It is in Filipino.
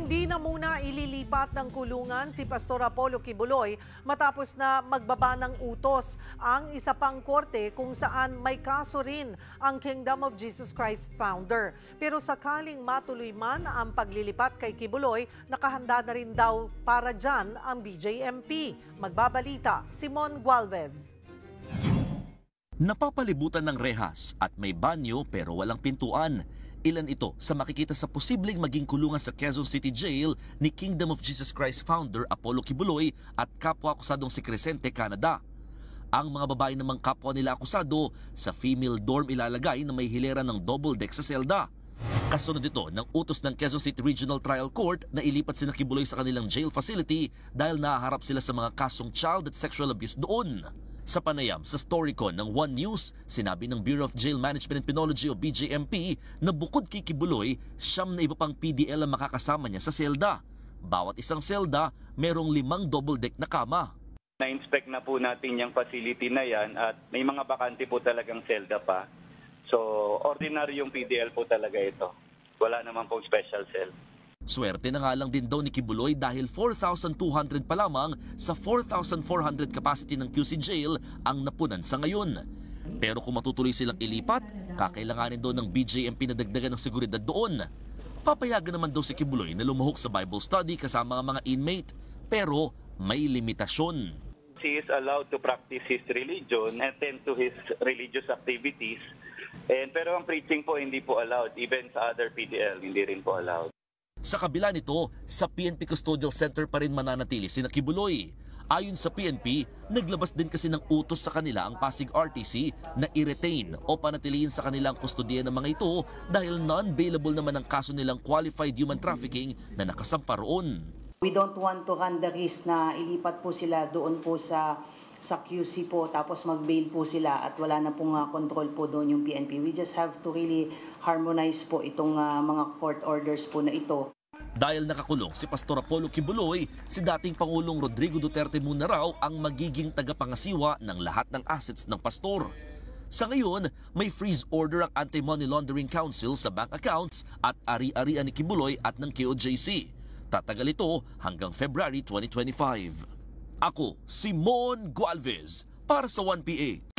Hindi na muna ililipat ng kulungan si Pastor Apollo Kibuloy matapos na magbaba ng utos ang isa pang korte kung saan may kaso rin ang Kingdom of Jesus Christ founder. Pero sakaling matuloy man ang paglilipat kay Kibuloy, nakahanda na rin daw para dyan ang BJMP. Magbabalita, Simon Gualvez. Napapalibutan ng rehas at may banyo pero walang pintuan. Ilan ito sa makikita sa posibleng maging kulungan sa Quezon City Jail ni Kingdom of Jesus Christ founder Apollo Kibuloy at kapwa-akusadong si Crescente, Canada. Ang mga babae namang kapwa nila akusado sa female dorm ilalagay na may hilera ng double deck sa selda. Kasunod ito ng utos ng Quezon City Regional Trial Court na ilipat sina Kibuloy sa kanilang jail facility dahil nahaharap sila sa mga kasong child at sexual abuse doon. Sa panayam sa Storycon ng One News, sinabi ng Bureau of Jail Management and Penology o BJMP na bukod kay Kibuloy, 9 na iba pang PDL ang makakasama niya sa selda. Bawat isang selda, merong 5 double-deck na kama. Na-inspect na po natin yung facility na yan at may mga bakante po talagang selda pa. So, ordinary yung PDL po talaga ito. Wala naman pong special cell. Swerte na nga lang din daw ni Kibuloy dahil 4,200 pa lamang sa 4,400 capacity ng QC Jail ang napunan sa ngayon. Pero kung matutuloy silang ilipat, kakailanganin daw ng BJMP na dagdagan ng seguridad doon. Papayagan naman daw si Kibuloy na lumahok sa Bible study kasama ang mga inmate, pero may limitasyon. He is allowed to practice his religion, attend to his religious activities, pero ang preaching po hindi po allowed, even sa other PDL hindi rin po allowed. Sa kabila nito, sa PNP Custodial Center pa rin mananatili sina Kibuloy. Ayon sa PNP, naglabas din kasi ng utos sa kanila ang Pasig RTC na i-retain o panatilihin sa kanilang kustodiya ng mga ito dahil non-bailable naman ang kaso nilang qualified human trafficking na nakasampa roon. We don't want to run the risk na ilipat po sila doon po sa QC po tapos mag-bail po sila at wala na pong control po doon yung PNP. We just have to really harmonize po itong mga court orders po na ito. Dahil nakakulong si Pastor Apollo Kibuloy, si dating Pangulong Rodrigo Duterte muna raw ang magiging tagapangasiwa ng lahat ng assets ng pastor. Sa ngayon, may freeze order ang Anti-Money Laundering Council sa bank accounts at ari-arian ni Kibuloy at ng KOJC. Tatagal ito hanggang February 2025. Ako, Simon Gualvez, para sa 1PA.